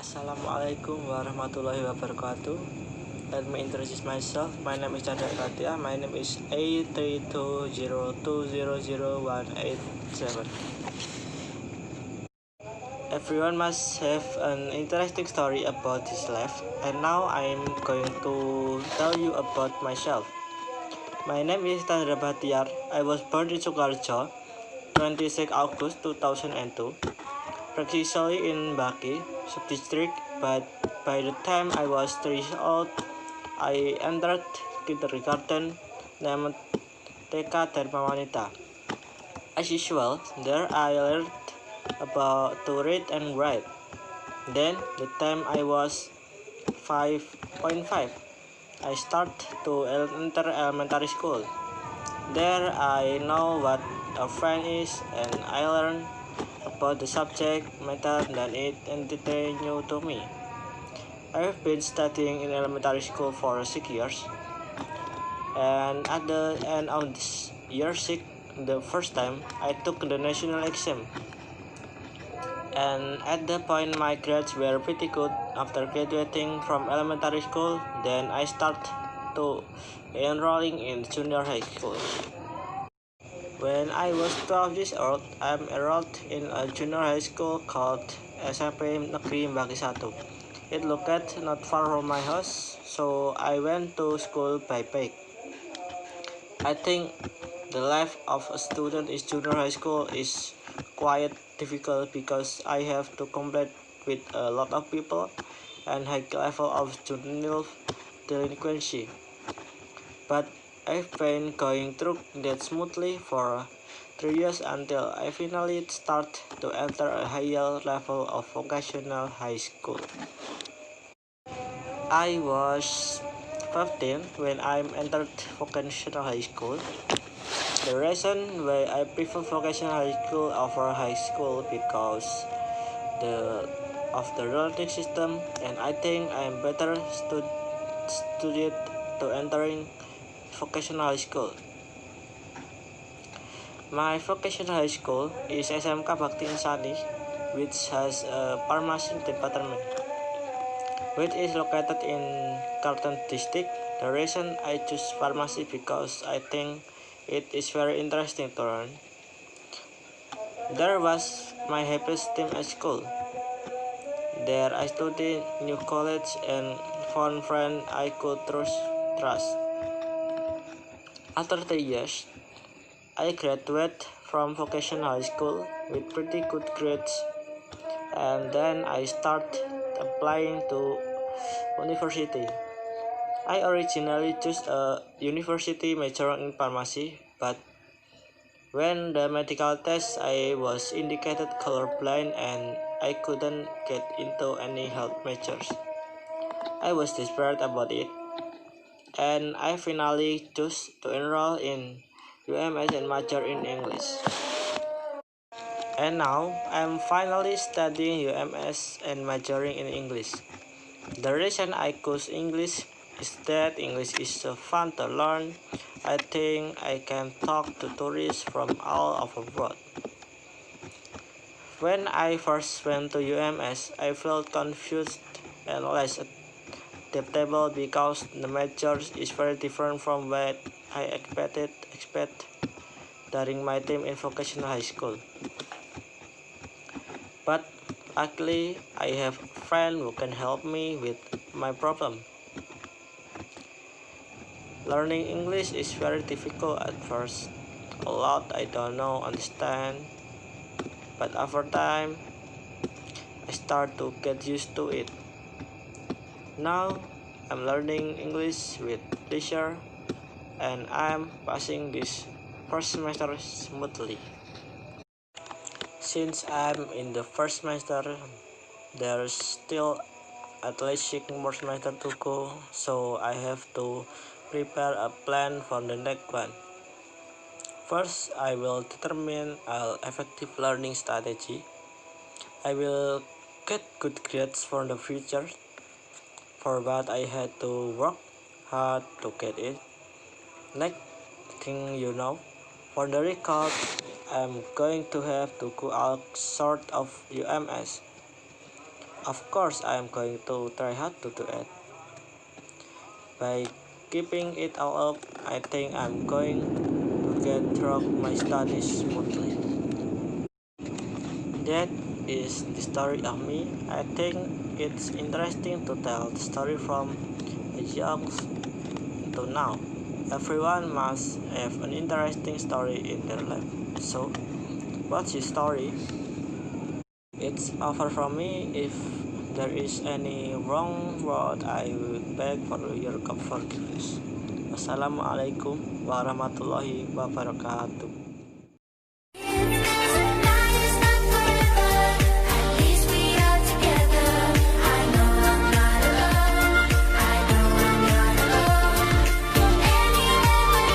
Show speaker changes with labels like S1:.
S1: Assalamualaikum warahmatullahi wabarakatuh. Let me introduce myself. My name is Bachtiar. My name is A3202000187. Everyone must have an interesting story about his life, and now I am going to tell you about myself. My name is Bachtiar. I was born in Sukoharjo, 26 August 2002, precisely in Baki subdistrict, but by the time I was 3 years old, I entered kindergarten named TK Dharma Wanita. As usual, there I learned about to read and write. Then, the time I was 5.5, I start to enter elementary school. There I know what a friend is, and I learn about the subject matter that it entirely new to me. I've been studying in elementary school for 6 years, and at the end of this year 6, the first time I took the national exam. And at the point my grades were pretty good after graduating from elementary school, then I start to enrolling in junior high school. When I was 12 years old, I'm enrolled in a junior high school called SMP Negeri Baki 1. It located not far from my house, so I went to school by bike. I think the life of a student in junior high school is quite difficult because I have to compete with a lot of people and high level of juvenile delinquency. But I've been going through that smoothly for 3 years until I finally start to enter a higher level of vocational high school. I was 15 when I entered vocational high school. The reason why I prefer vocational high school over high school because of the learning system, and I think I am better studied to entering vocational high school. My vocational high school is SMK Bakti Insani, which has a pharmacy department, which is located in Kartan district. The reason I choose pharmacy because I think it is very interesting to learn. There was my happiest time at school. There I studied new college and found friends I could trust. After 3 years, I graduated from vocational high school with pretty good grades, and then I started applying to university. I originally chose a university majoring in pharmacy, but when the medical test I was indicated colorblind and I couldn't get into any health majors. I was desperate about it, and I finally chose to enroll in UMS and major in English. And now I'm finally studying UMS and majoring in English. The reason I chose English is that English is so fun to learn. I think I can talk to tourists from all over the world. When I first went to UMS, I felt confused and less adaptable because the major is very different from what I expect during my time in vocational high school. But luckily, I have a friend who can help me with my problem. Learning English is very difficult at first. A lot I don't know, understand. But over time, I start to get used to it. Now, I'm learning English with pleasure, and I'm passing this first semester smoothly. Since I'm in the first semester, there's still at least 6 more semesters to go, so I have to prepare a plan for the next one. First, I will determine an effective learning strategy. I will get good grades for the future. For what I had to work hard to get it. Next thing you know, for the record, I'm going to have to go out sort of UMS. Of course, I am going to try hard to do it. By keeping it all up, I think I'm going to get through my studies smoothly. That is the story of me. I think it's interesting to tell the story from a young to now. Everyone must have an interesting story in their life. So, what's your story? It's over from me. If there is any wrong word, I will beg for your forgiveness. Wassalamualaikum warahmatullahi wabarakatuh.